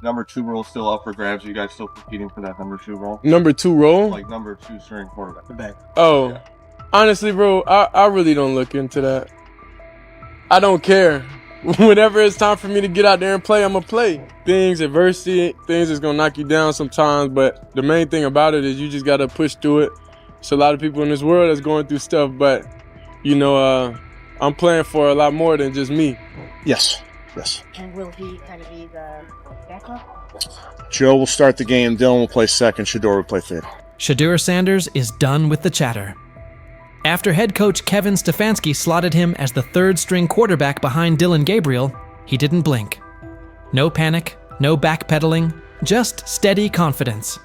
number 2 role still up for grabs? Are you guys still competing for that number 2 role? Number 2 role? Like number 2 string quarterback. The back. Oh, Yeah. honestly, bro, I really don't look into that. I don't care. Whenever it's time for me to get out there and play, I'm going to play. Adversity, things is going to knock you down sometimes, but the main thing about it is you just got to push through it. There's a lot of people in this world that's going through stuff, but, you know, I'm playing for a lot more than just me. Yes. And will he kind of be the backup? Joe will start the game. Dylan will play second. Shedeur will play third. Shedeur Sanders is done with the chatter. After head coach Kevin Stefanski slotted him as the third-string quarterback behind Dylan Gabriel, he didn't blink. No panic, no backpedaling, just steady confidence.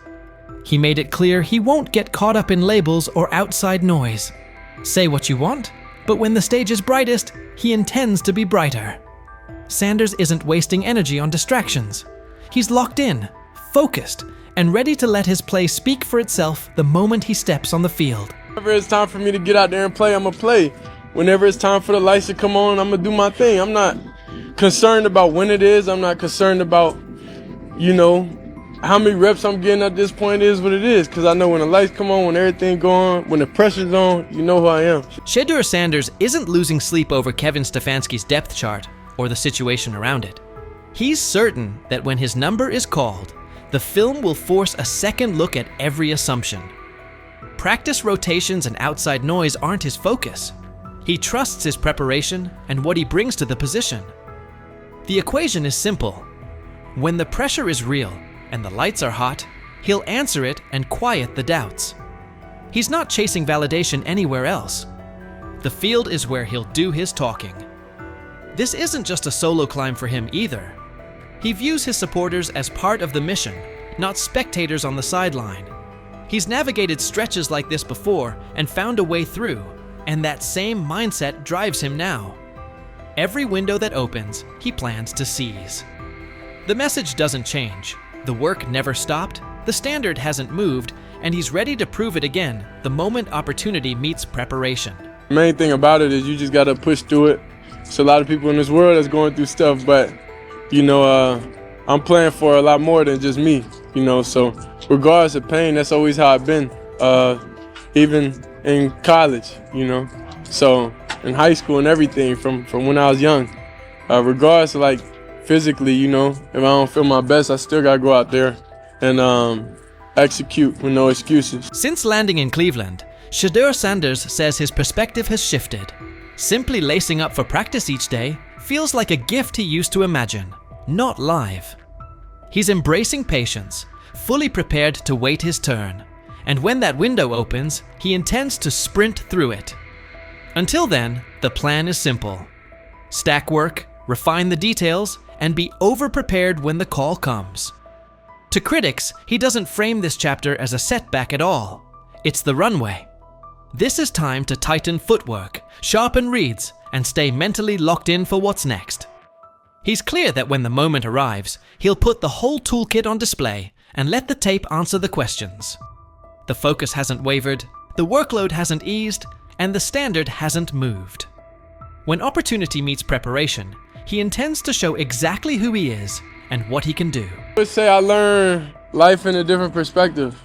He made it clear he won't get caught up in labels or outside noise. Say what you want, but when the stage is brightest, he intends to be brighter. Sanders isn't wasting energy on distractions. He's locked in, focused, and ready to let his play speak for itself the moment he steps on the field. Whenever it's time for me to get out there and play, I'm going to play. Whenever it's time for the lights to come on, I'm going to do my thing. I'm not concerned about when it is. I'm not concerned about, you know, how many reps I'm getting at this point is what it is. Because I know when the lights come on, when everything going, when the pressure's on, you know who I am. Shedeur Sanders isn't losing sleep over Kevin Stefanski's depth chart or the situation around it. He's certain that when his number is called, the film will force a second look at every assumption. Practice rotations and outside noise aren't his focus. He trusts his preparation and what he brings to the position. The equation is simple. When the pressure is real and the lights are hot, he'll answer it and quiet the doubts. He's not chasing validation anywhere else. The field is where he'll do his talking. This isn't just a solo climb for him either. He views his supporters as part of the mission, not spectators on the sideline. He's navigated stretches like this before and found a way through, and that same mindset drives him now. Every window that opens, he plans to seize. The message doesn't change. The work never stopped, the standard hasn't moved, and he's ready to prove it again the moment opportunity meets preparation. The main thing about it is you just got to push through it. There's a lot of people in this world that's going through stuff, but, you know, I'm playing for a lot more than just me, you know, so regardless of pain, that's always how I've been, even in college, you know, so in high school and everything from when I was young, regardless of like physically, you know, if I don't feel my best, I still gotta go out there and execute with no excuses. Since landing in Cleveland, Shedeur Sanders says his perspective has shifted. Simply lacing up for practice each day feels like a gift he used to imagine, not live. He's embracing patience, fully prepared to wait his turn, and when that window opens, he intends to sprint through it. Until then, the plan is simple. Stack work, refine the details, and be over-prepared when the call comes. To critics, he doesn't frame this chapter as a setback at all. It's the runway. This is time to tighten footwork, sharpen reads, and stay mentally locked in for what's next. He's clear that when the moment arrives, he'll put the whole toolkit on display and let the tape answer the questions. The focus hasn't wavered, the workload hasn't eased, and the standard hasn't moved. When opportunity meets preparation, he intends to show exactly who he is and what he can do. I would say I learn life in a different perspective,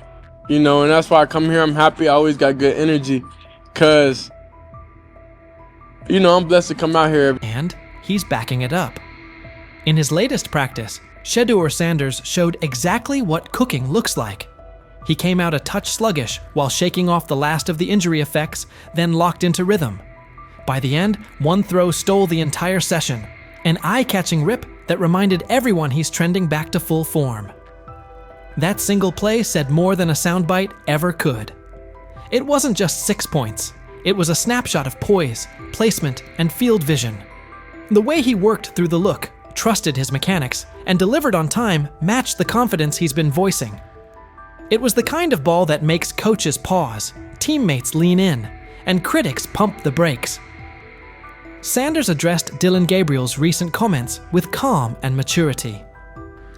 you know, and that's why I come here. I'm happy. I always got good energy because, you know, I'm blessed to come out here. And he's backing it up. In his latest practice, Shedeur Sanders showed exactly what cooking looks like. He came out a touch sluggish while shaking off the last of the injury effects, then locked into rhythm. By the end, one throw stole the entire session, an eye-catching rip that reminded everyone he's trending back to full form. That single play said more than a soundbite ever could. It wasn't just 6 points. It was a snapshot of poise, placement, and field vision. The way he worked through the look, trusted his mechanics, and delivered on time matched the confidence he's been voicing. It was the kind of ball that makes coaches pause, teammates lean in, and critics pump the brakes. Sanders addressed Dylan Gabriel's recent comments with calm and maturity.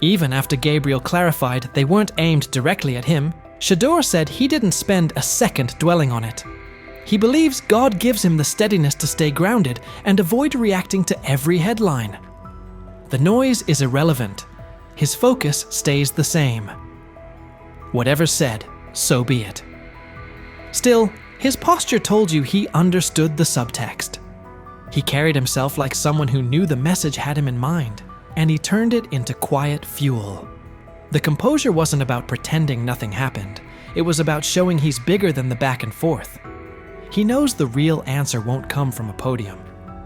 Even after Gabriel clarified they weren't aimed directly at him, Shedeur said he didn't spend a second dwelling on it. He believes God gives him the steadiness to stay grounded and avoid reacting to every headline. The noise is irrelevant. his focus stays the same. Whatever's said, so be it. Still, his posture told you he understood the subtext. He carried himself like someone who knew the message had him in mind, and he turned it into quiet fuel. The composure wasn't about pretending nothing happened. It was about showing he's bigger than the back and forth. He knows the real answer won't come from a podium.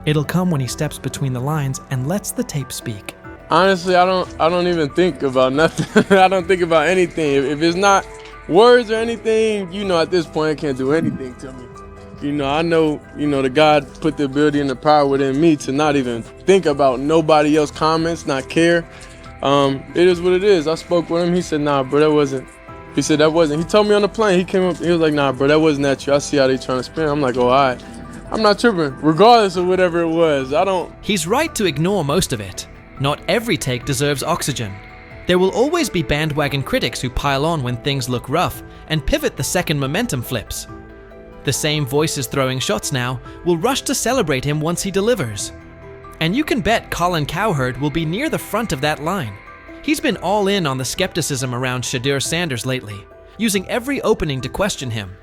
It'll come when he steps between the lines and lets the tape speak. Honestly, I don't even think about nothing. I don't think about anything. If it's not words or anything, at this point, it can't do anything to me. I know, the God put the ability and the power within me to not even think about nobody else's comments, not care. It is what it is. I spoke with him. He said, nah, bro, that wasn't. He said, that wasn't. He told me on the plane. He came up. He was like, nah, bro, that wasn't at you. I see how they trying to spin. I'm like, oh, all right. I'm not tripping, regardless of whatever it was. He's right to ignore most of it. Not every take deserves oxygen. There will always be bandwagon critics who pile on when things look rough and pivot the second momentum flips. The same voices throwing shots now will rush to celebrate him once he delivers. And you can bet Colin Cowherd will be near the front of that line. He's been all in on the skepticism around Shedeur Sanders lately, using every opening to question him.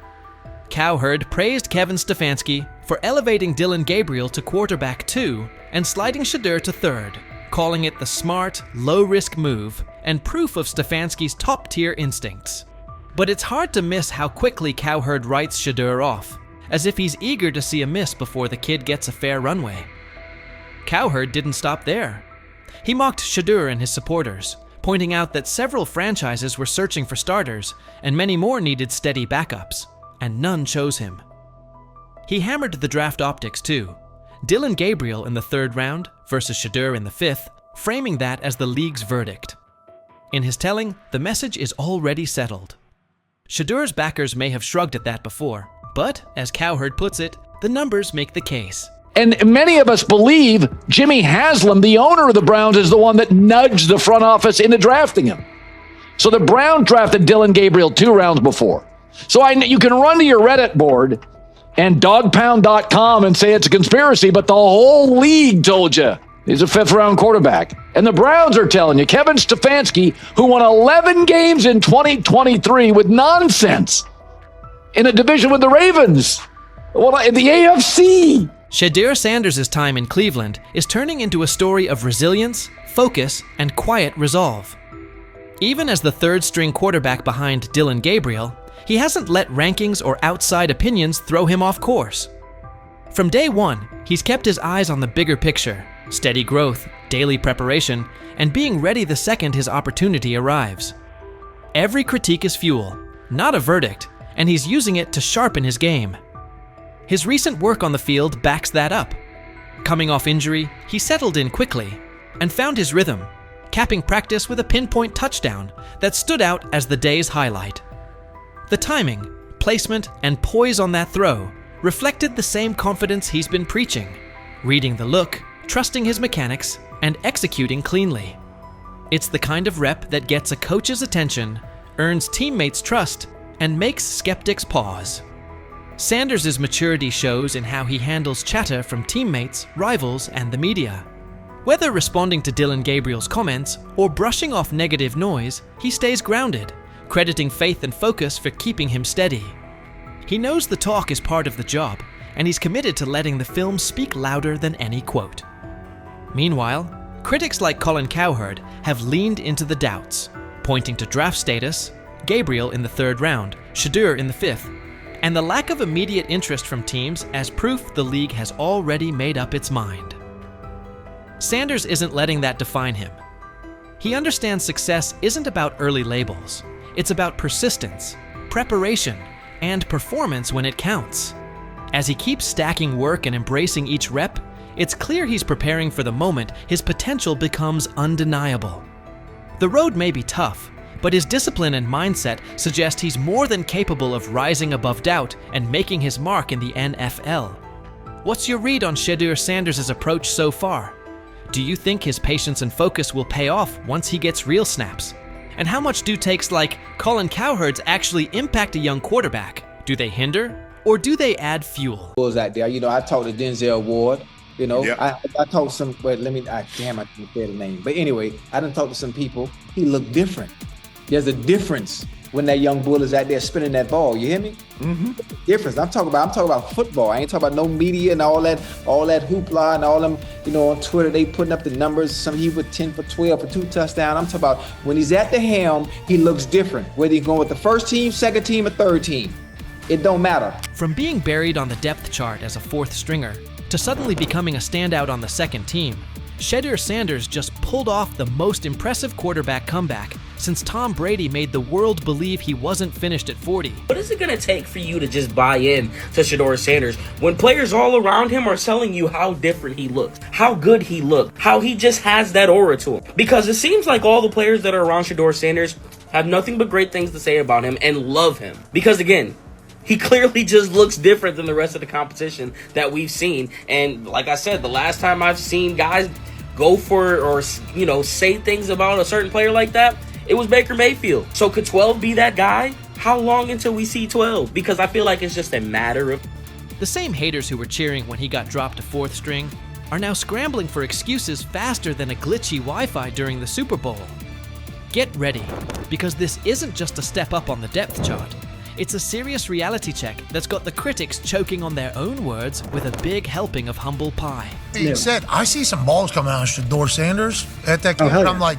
Cowherd praised Kevin Stefanski for elevating Dylan Gabriel to quarterback 2 and sliding Shedeur to 3rd, calling it the smart, low-risk move and proof of Stefanski's top-tier instincts. But it's hard to miss how quickly Cowherd writes Shedeur off, as if he's eager to see a miss before the kid gets a fair runway. Cowherd didn't stop there. He mocked Shadur and his supporters, pointing out that several franchises were searching for starters and many more needed steady backups, and none chose him. He hammered the draft optics too. Dylan Gabriel in the 3rd round versus Shedeur in the 5th, framing that as the league's verdict. In his telling, the message is already settled. Shedeur's backers may have shrugged at that before, but, as Cowherd puts it, the numbers make the case. And many of us believe Jimmy Haslam, the owner of the Browns, is the one that nudged the front office into drafting him. So the Browns drafted Dylan Gabriel 2 rounds before. So you can run to your Reddit board and dogpound.com and say it's a conspiracy, but the whole league told you he's a 5th-round quarterback. And the Browns are telling you, Kevin Stefanski, who won 11 games in 2023 with nonsense in a division with the Ravens, in the AFC. Shedeur Sanders' time in Cleveland is turning into a story of resilience, focus, and quiet resolve. Even as the 3rd-string quarterback behind Dylan Gabriel, he hasn't let rankings or outside opinions throw him off course. From day one, he's kept his eyes on the bigger picture, steady growth, daily preparation, and being ready the second his opportunity arrives. Every critique is fuel, not a verdict, and he's using it to sharpen his game. His recent work on the field backs that up. Coming off injury, he settled in quickly and found his rhythm, capping practice with a pinpoint touchdown that stood out as the day's highlight. The timing, placement, and poise on that throw reflected the same confidence he's been preaching, reading the look, trusting his mechanics, and executing cleanly. It's the kind of rep that gets a coach's attention, earns teammates' trust, and makes skeptics pause. Sanders' maturity shows in how he handles chatter from teammates, rivals, and the media. Whether responding to Dylan Gabriel's comments or brushing off negative noise, he stays grounded, crediting faith and focus for keeping him steady. He knows the talk is part of the job, and he's committed to letting the film speak louder than any quote. Meanwhile, critics like Colin Cowherd have leaned into the doubts, pointing to draft status, Gabriel in the 3rd round, Shedeur in the 5th, and the lack of immediate interest from teams as proof the league has already made up its mind. Sanders isn't letting that define him. He understands success isn't about early labels. It's about persistence, preparation, and performance when it counts. As he keeps stacking work and embracing each rep, it's clear he's preparing for the moment his potential becomes undeniable. The road may be tough, but his discipline and mindset suggest he's more than capable of rising above doubt and making his mark in the NFL. What's your read on Shedeur Sanders' approach so far? Do you think his patience and focus will pay off once he gets real snaps? And how much do takes like Colin Cowherd's actually impact a young quarterback? Do they hinder, or do they add fuel? Out there. I talked to Denzel Ward. You know, Yep. I talked to some, but I didn't say the name. But anyway, I done talked to some people. He looked different. There's a difference when that young bull is out there spinning that ball. You hear me? Mm-hmm. Difference. I'm talking about football. I ain't talking about no media and all that hoopla and all them, on Twitter, they putting up the numbers. Some he with 10 for 12 for 2 touchdowns. I'm talking about when he's at the helm, he looks different. Whether he's going with the first team, second team, or third team. It don't matter. From being buried on the depth chart as a fourth stringer to suddenly becoming a standout on the second team, Shedeur Sanders just pulled off the most impressive quarterback comeback since Tom Brady made the world believe he wasn't finished at 40. What is it going to take for you to just buy in to Shedeur Sanders when players all around him are telling you how different he looks, how good he looks, how he just has that aura to him? Because it seems like all the players that are around Shedeur Sanders have nothing but great things to say about him and love him. Because again, he clearly just looks different than the rest of the competition that we've seen. And like I said, the last time I've seen guys go for or say things about a certain player like that, it was Baker Mayfield. So could 12 be that guy? How long until we see 12? Because I feel like it's just a matter of... The same haters who were cheering when he got dropped to fourth string are now scrambling for excuses faster than a glitchy Wi-Fi during the Super Bowl. Get ready, because this isn't just a step up on the depth chart. It's a serious reality check that's got the critics choking on their own words with a big helping of humble pie. Being said, I see some balls coming out of Shedeur Sanders at that game, and I'm like,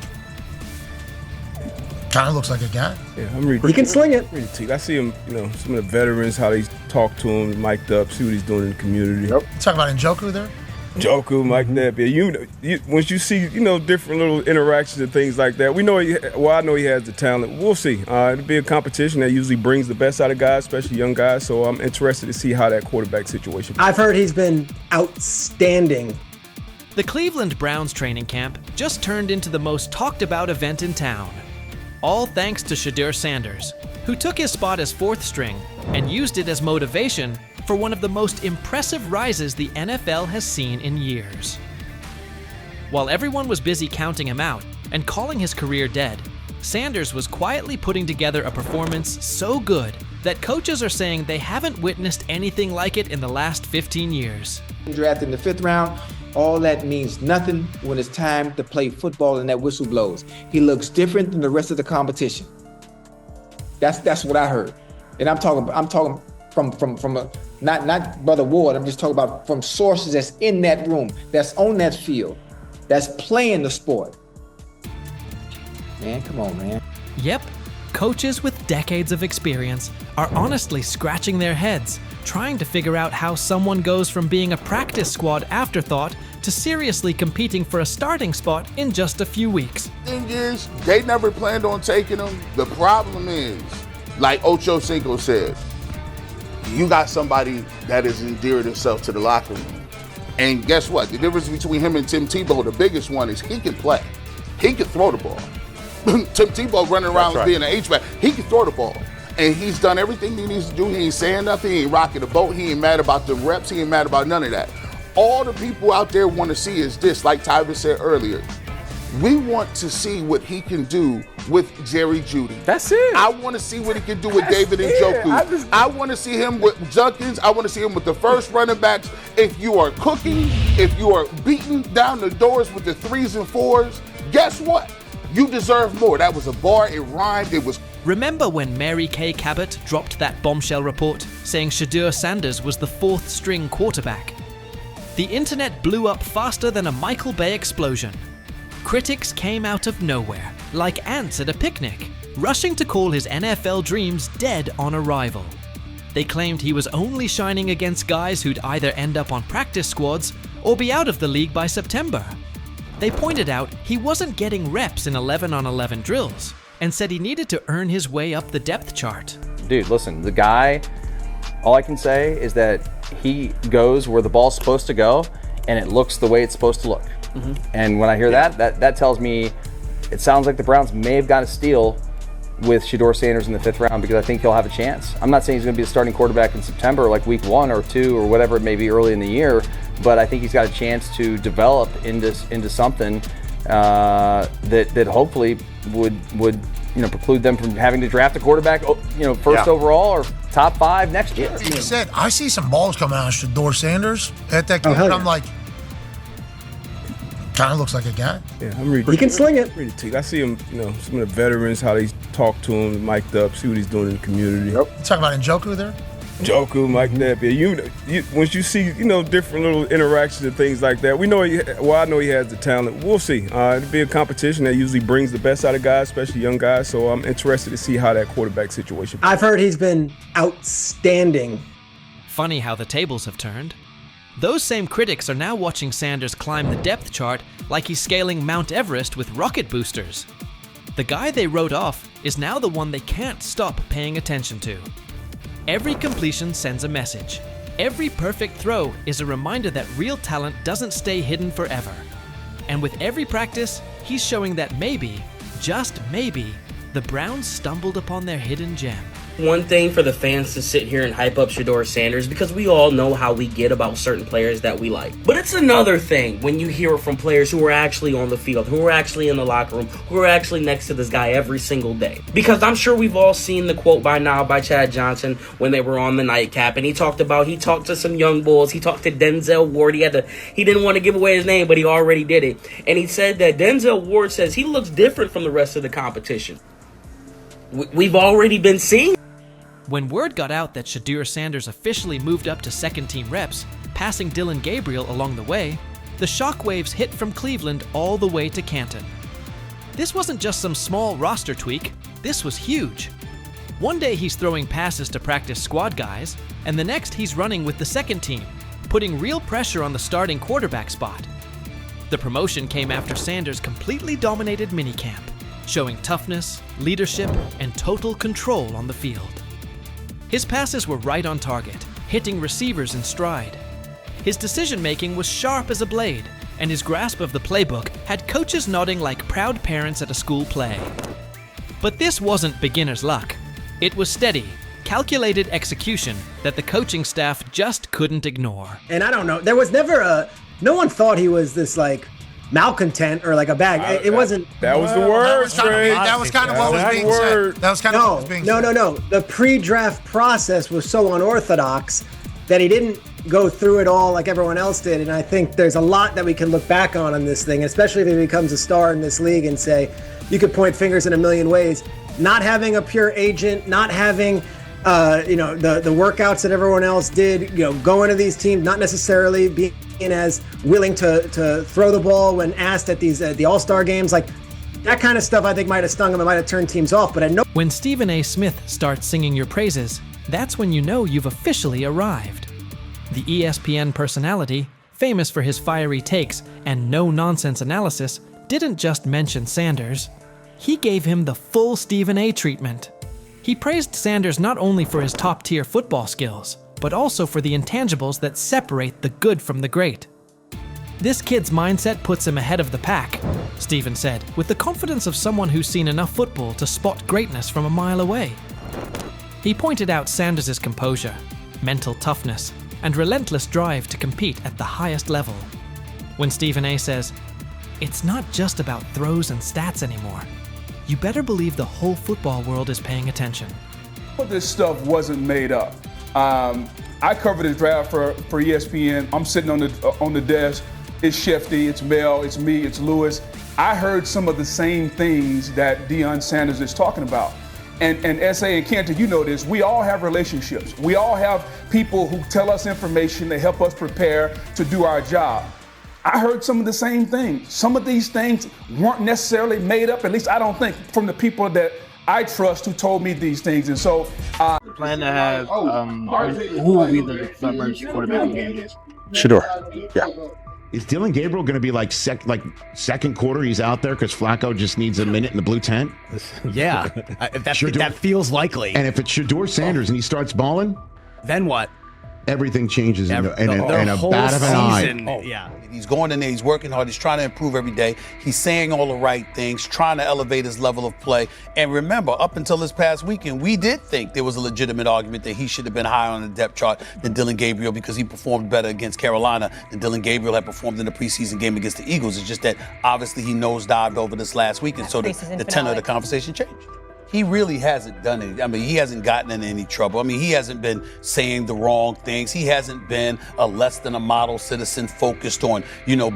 kind of looks like a guy. Yeah, I'm reading. He can sling it. I see him, some of the veterans, how they talk to him, mic'd up, see what he's doing in the community. Yep. You talking about Njoku there? Njoku, Mike Knapp. Yeah, once you see, different little interactions and things like that, I know he has the talent. We'll see. It'll be a competition that usually brings the best out of guys, especially young guys. So I'm interested to see how that quarterback situation. I've heard he's been outstanding. The Cleveland Browns training camp just turned into the most talked about event in town. All thanks to Shedeur Sanders, who took his spot as fourth string and used it as motivation for one of the most impressive rises the NFL has seen in years. While everyone was busy counting him out and calling his career dead, Sanders was quietly putting together a performance so good that coaches are saying they haven't witnessed anything like it in the last 15 years. Drafted in the 5th round, all that means nothing when it's time to play football and that whistle blows. He looks different than the rest of the competition. That's what I heard. And I'm talking from a, not Brother Ward, I'm just talking about from sources that's in that room, that's on that field, that's playing the sport. Man, come on, man. Yep, coaches with decades of experience are honestly scratching their heads, trying to figure out how someone goes from being a practice squad afterthought to seriously competing for a starting spot in just a few weeks. Thing is, they never planned on taking him. The problem is, like Ocho Cinco said, you got somebody that has endeared himself to the locker room. And guess what? The difference between him and Tim Tebow, the biggest one, is he can play. He can throw the ball. Tim Tebow running around being an H-back, he can throw the ball. And he's done everything he needs to do. He ain't saying nothing. He ain't rocking the boat. He ain't mad about the reps. He ain't mad about none of that. All the people out there want to see is this, like Tyler said earlier. We want to see what he can do with Jerry Jeudy. That's it. I want to see what he can do with David Njoku. I want to see him with Junkins. I want to see him with the first running backs. If you are cooking, if you are beating down the doors with the 3s and 4s, guess what? You deserve more. That was a bar. It rhymed. It was. Remember when Mary Kay Cabot dropped that bombshell report saying Shedeur Sanders was the 4th string quarterback? The internet blew up faster than a Michael Bay explosion. Critics came out of nowhere, like ants at a picnic, rushing to call his NFL dreams dead on arrival. They claimed he was only shining against guys who'd either end up on practice squads or be out of the league by September. They pointed out he wasn't getting reps in 11-on-11 drills and said he needed to earn his way up the depth chart. Dude, listen, the guy, all I can say is that he goes where the ball's supposed to go and it looks the way it's supposed to look. Mm-hmm. And when I hear that tells me it sounds like the Browns may have got a steal with Shedeur Sanders in the 5th round, because I think he'll have a chance. I'm not saying he's going to be the starting quarterback in September, like week 1 or 2 or whatever it may be early in the year, but I think he's got a chance to develop into something that hopefully would preclude them from having to draft a quarterback first overall or top 5 next year. Being said, I see some balls coming out of Shedeur Sanders at that game, and I'm like, Kind of looks like a guy. Yeah, I'm ready. He can sling it. Ready to take. I see him, some of the veterans, how they talk to him, mic'd up, see what he's doing in the community. You talking about Njoku there? Njoku, mic'd up. Yeah, once you see, different little interactions and things like that, I know he has the talent. We'll see. It'll be a competition that usually brings the best out of guys, especially young guys. So I'm interested to see how that quarterback situation. I've heard he's been outstanding. Funny how the tables have turned. Those same critics are now watching Sanders climb the depth chart like he's scaling Mount Everest with rocket boosters. The guy they wrote off is now the one they can't stop paying attention to. Every completion sends a message. Every perfect throw is a reminder that real talent doesn't stay hidden forever. And with every practice, he's showing that maybe, just maybe, the Browns stumbled upon their hidden gem. One thing for the fans to sit here and hype up Shedeur Sanders because we all know how we get about certain players that we like. But it's another thing when you hear it from players who are actually on the field, who are actually in the locker room, who are actually next to this guy every single day. Because I'm sure we've all seen the quote by now by Chad Johnson when they were on the nightcap, and he talked to some young bulls. He talked to Denzel Ward. He didn't want to give away his name, but he already did it. And he said that Denzel Ward says he looks different from the rest of the competition. We've already been seeing. When word got out that Shedeur Sanders officially moved up to second-team reps, passing Dillon Gabriel along the way, the shockwaves hit from Cleveland all the way to Canton. This wasn't just some small roster tweak, this was huge. One day he's throwing passes to practice squad guys, and the next he's running with the second team, putting real pressure on the starting quarterback spot. The promotion came after Sanders completely dominated minicamp, showing toughness, leadership, and total control on the field. His passes were right on target, hitting receivers in stride. His decision-making was sharp as a blade, and his grasp of the playbook had coaches nodding like proud parents at a school play. But this wasn't beginner's luck. It was steady, calculated execution that the coaching staff just couldn't ignore. And I don't know, there was never no one thought he was this malcontent or like a bag. It wasn't. That was the word, That was kind of what was being said. That was kind of what was being said. No. The pre-draft process was so unorthodox that he didn't go through it all like everyone else did. And I think there's a lot that we can look back on this thing, especially if he becomes a star in this league and say, you could point fingers in a million ways. Not having a pure agent, not having the workouts that everyone else did, going to these teams, not necessarily being as willing to throw the ball when asked at these the All-Star games, like that kind of stuff I think might have stung him, it might have turned teams off, but I know. When Stephen A. Smith starts singing your praises, that's when you know you've officially arrived. The ESPN personality, famous for his fiery takes and no-nonsense analysis, didn't just mention Sanders. He gave him the full Stephen A. treatment. He praised Sanders not only for his top-tier football skills, but also for the intangibles that separate the good from the great. This kid's mindset puts him ahead of the pack, Stephen said, with the confidence of someone who's seen enough football to spot greatness from a mile away. He pointed out Sanders' composure, mental toughness, and relentless drive to compete at the highest level. When Stephen A. says, "It's not just about throws and stats anymore," you better believe the whole football world is paying attention. This stuff wasn't made up. I covered the draft for ESPN. I'm sitting on the desk. It's Shefty, it's Mel, it's me, it's Lewis. I heard some of the same things that Deion Sanders is talking about. And S.A. and Kenton, you know this, we all have relationships. We all have people who tell us information, they help us prepare to do our job. I heard some of the same things. Some of these things weren't necessarily made up, at least I don't think, from the people that I trust who told me these things. And so plan to have who will be the first quarterback game? Shedeur. Yeah. Is Dillon Gabriel going to be like second quarter? He's out there because Flacco just needs a minute in the blue tent. Yeah, that feels likely. And if it's Shedeur Sanders and he starts balling, then what? Everything changes in a bat of an eye. Yeah. He's going in there, he's working hard, he's trying to improve every day. He's saying all the right things, trying to elevate his level of play. And remember, up until this past weekend, we did think there was a legitimate argument that he should have been higher on the depth chart than Dillon Gabriel because he performed better against Carolina than Dillon Gabriel had performed in the preseason game against the Eagles. It's just that obviously he nosedived over this last weekend, so the tenor of the conversation changed. He really hasn't done it. I mean, he hasn't gotten in any trouble. I mean, he hasn't been saying the wrong things. He hasn't been a less than a model citizen focused on,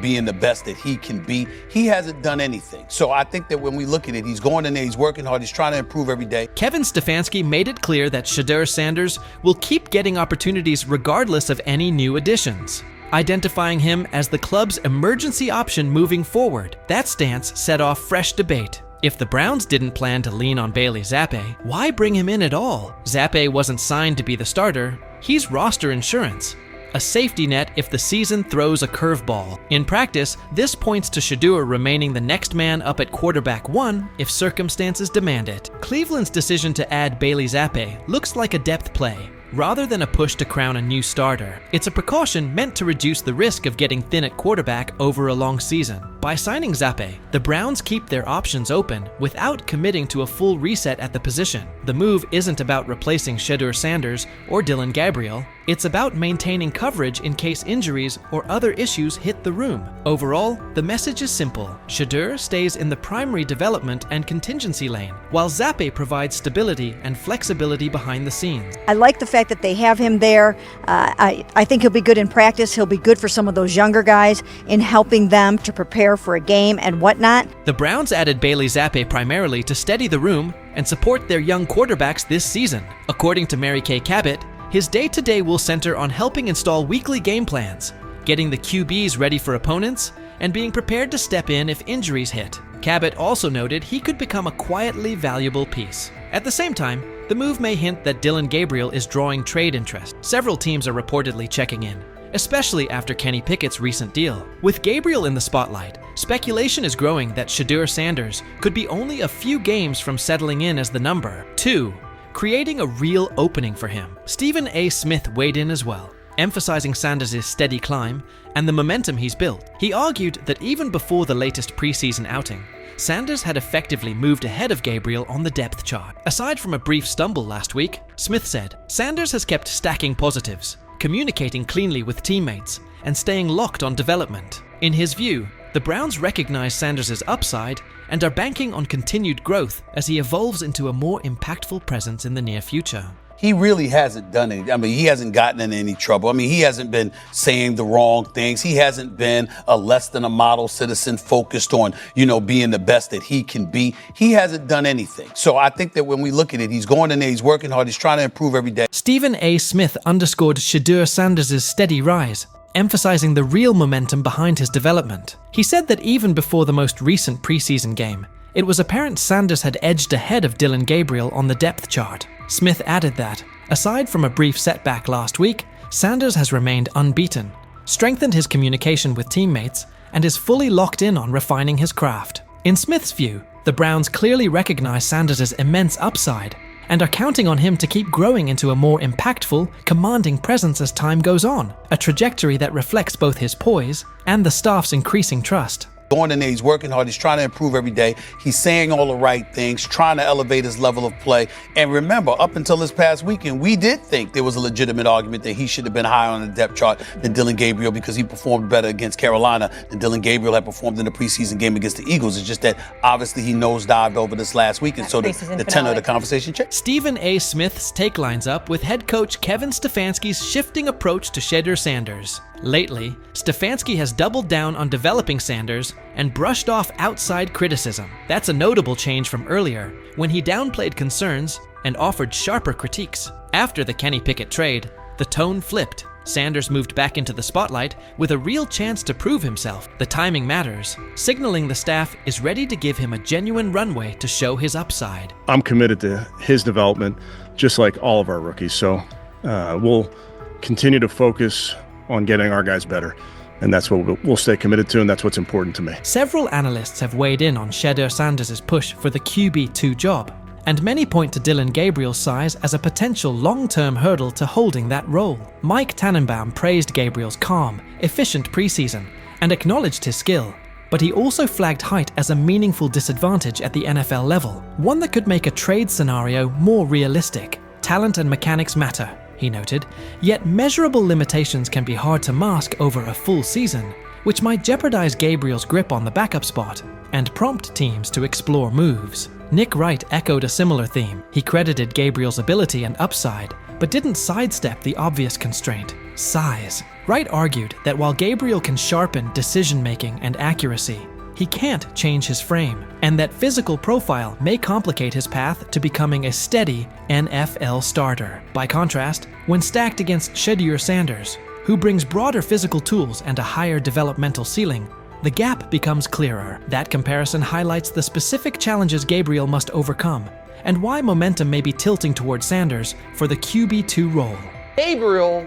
being the best that he can be. He hasn't done anything. So I think that when we look at it, he's going in there, he's working hard, he's trying to improve every day. Kevin Stefanski made it clear that Shedeur Sanders will keep getting opportunities regardless of any new additions, identifying him as the club's emergency option moving forward. That stance set off fresh debate. If the Browns didn't plan to lean on Bailey Zappi, why bring him in at all? Zappi wasn't signed to be the starter. He's roster insurance, a safety net if the season throws a curveball. In practice, this points to Shedeur remaining the next man up at quarterback 1 if circumstances demand it. Cleveland's decision to add Bailey Zappi looks like a depth play, rather than a push to crown a new starter. It's a precaution meant to reduce the risk of getting thin at quarterback over a long season. By signing Zappi, the Browns keep their options open without committing to a full reset at the position. The move isn't about replacing Shedeur Sanders or Dillon Gabriel. It's about maintaining coverage in case injuries or other issues hit the room. Overall, the message is simple. Shedeur stays in the primary development and contingency lane, while Zappi provides stability and flexibility behind the scenes. I like the fact that they have him there. I think he'll be good in practice. He'll be good for some of those younger guys in helping them to prepare for a game and whatnot. The Browns added Bailey Zappi primarily to steady the room and support their young quarterbacks this season. According to Mary Kay Cabot, his day-to-day will center on helping install weekly game plans, getting the QBs ready for opponents, and being prepared to step in if injuries hit. Cabot also noted he could become a quietly valuable piece. At the same time, the move may hint that Dillon Gabriel is drawing trade interest. Several teams are reportedly checking in, especially after Kenny Pickett's recent deal. With Gabriel in the spotlight, speculation is growing that Shedeur Sanders could be only a few games from settling in as the number 2, creating a real opening for him. Stephen A. Smith weighed in as well, emphasizing Sanders' steady climb and the momentum he's built. He argued that even before the latest preseason outing, Sanders had effectively moved ahead of Gabriel on the depth chart. Aside from a brief stumble last week, Smith said, Sanders has kept stacking positives, communicating cleanly with teammates, and staying locked on development. In his view, the Browns recognize Sanders' upside and are banking on continued growth as he evolves into a more impactful presence in the near future. He really hasn't done it. I mean, he hasn't gotten in any trouble. I mean, he hasn't been saying the wrong things. He hasn't been a less than a model citizen focused on, being the best that he can be. He hasn't done anything. So I think that when we look at it, he's going in there, he's working hard, he's trying to improve every day. Stephen A. Smith underscored Shedeur Sanders' steady rise, emphasizing the real momentum behind his development. He said that even before the most recent preseason game, it was apparent Sanders had edged ahead of Dillon Gabriel on the depth chart. Smith added that, aside from a brief setback last week, Sanders has remained unbeaten, strengthened his communication with teammates, and is fully locked in on refining his craft. In Smith's view, the Browns clearly recognize Sanders' immense upside and are counting on him to keep growing into a more impactful, commanding presence as time goes on, a trajectory that reflects both his poise and the staff's increasing trust. Going in there, he's working hard, he's trying to improve every day. He's saying all the right things, trying to elevate his level of play. And remember, up until this past weekend, we did think there was a legitimate argument that he should have been higher on the depth chart than Dillon Gabriel because he performed better against Carolina than Dillon Gabriel had performed in the preseason game against the Eagles. It's just that obviously he nosedived over this last week, and so the tenor of the conversation changed. Stephen A. Smith's take lines up with head coach Kevin Stefanski's shifting approach to Shedeur Sanders. Lately, Stefanski has doubled down on developing Sanders and brushed off outside criticism. That's a notable change from earlier, when he downplayed concerns and offered sharper critiques. After the Kenny Pickett trade, the tone flipped. Sanders moved back into the spotlight with a real chance to prove himself. The timing matters, signaling the staff is ready to give him a genuine runway to show his upside. I'm committed to his development, just like all of our rookies. So we'll continue to focus on getting our guys better. And that's what we'll stay committed to, and that's what's important to me. Several analysts have weighed in on Shedeur Sanders' push for the QB2 job, and many point to Dillon Gabriel's size as a potential long-term hurdle to holding that role. Mike Tannenbaum praised Gabriel's calm, efficient preseason, and acknowledged his skill, but he also flagged height as a meaningful disadvantage at the NFL level, one that could make a trade scenario more realistic. Talent and mechanics matter, he noted, yet measurable limitations can be hard to mask over a full season, which might jeopardize Gabriel's grip on the backup spot and prompt teams to explore moves. Nick Wright echoed a similar theme. He credited Gabriel's ability and upside, but didn't sidestep the obvious constraint: size. Wright argued that while Gabriel can sharpen decision-making and accuracy, he can't change his frame, and that physical profile may complicate his path to becoming a steady NFL starter. By contrast, when stacked against Shedeur Sanders, who brings broader physical tools and a higher developmental ceiling, the gap becomes clearer. That comparison highlights the specific challenges Gabriel must overcome, and why momentum may be tilting toward Sanders for the QB2 role. Gabriel,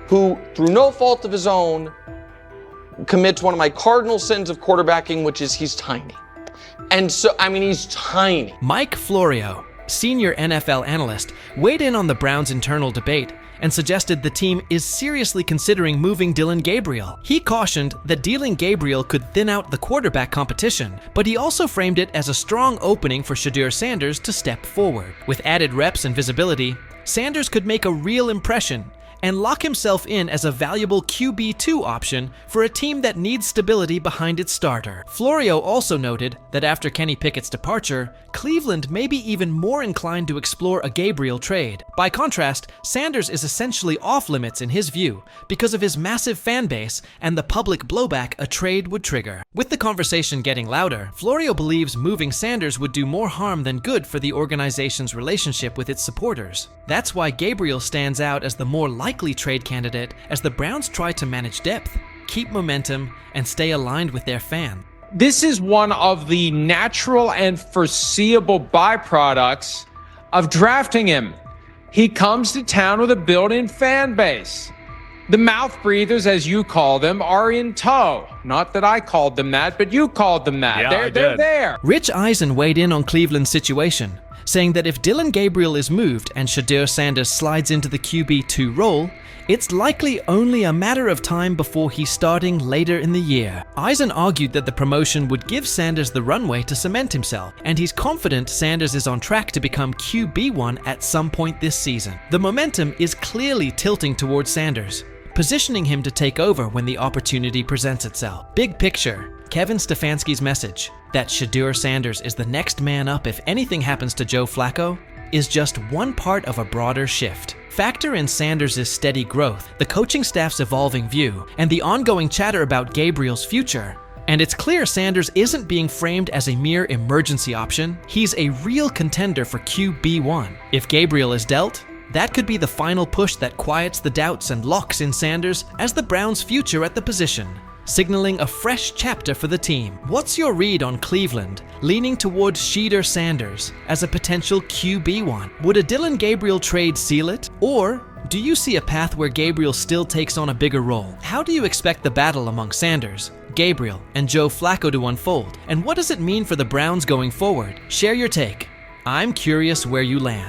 who through no fault of his own commits one of my cardinal sins of quarterbacking, which is he's tiny. And so, he's tiny. Mike Florio, senior NFL analyst, weighed in on the Browns' internal debate and suggested the team is seriously considering moving Dillon Gabriel. He cautioned that dealing Gabriel could thin out the quarterback competition, but he also framed it as a strong opening for Shedeur Sanders to step forward. With added reps and visibility, Sanders could make a real impression and lock himself in as a valuable QB2 option for a team that needs stability behind its starter. Florio also noted that after Kenny Pickett's departure, Cleveland may be even more inclined to explore a Gabriel trade. By contrast, Sanders is essentially off-limits in his view because of his massive fan base and the public blowback a trade would trigger. With the conversation getting louder, Florio believes moving Sanders would do more harm than good for the organization's relationship with its supporters. That's why Gabriel stands out as the more likely trade candidate as the Browns try to manage depth, keep momentum, and stay aligned with their fan. This is one of the natural and foreseeable byproducts of drafting him. He comes to town with a built-in fan base. The mouth breathers, as you call them, are in tow. Not that I called them that, but you called them that. Yeah, they're there. Rich Eisen weighed in on Cleveland's situation, saying that if Dillon Gabriel is moved and Shedeur Sanders slides into the QB2 role, it's likely only a matter of time before he's starting later in the year. Eisen argued that the promotion would give Sanders the runway to cement himself, and he's confident Sanders is on track to become QB1 at some point this season. The momentum is clearly tilting towards Sanders, positioning him to take over when the opportunity presents itself. Big picture, Kevin Stefanski's message that Shedeur Sanders is the next man up if anything happens to Joe Flacco is just one part of a broader shift. Factor in Sanders' steady growth, the coaching staff's evolving view, and the ongoing chatter about Gabriel's future, and it's clear Sanders isn't being framed as a mere emergency option. He's a real contender for QB1. If Gabriel is dealt, that could be the final push that quiets the doubts and locks in Sanders as the Browns' future at the position, signaling a fresh chapter for the team. What's your read on Cleveland leaning toward Shedeur Sanders as a potential QB1? Would a Dillon Gabriel trade seal it? Or do you see a path where Gabriel still takes on a bigger role? How do you expect the battle among Sanders, Gabriel, and Joe Flacco to unfold? And what does it mean for the Browns going forward? Share your take. I'm curious where you land.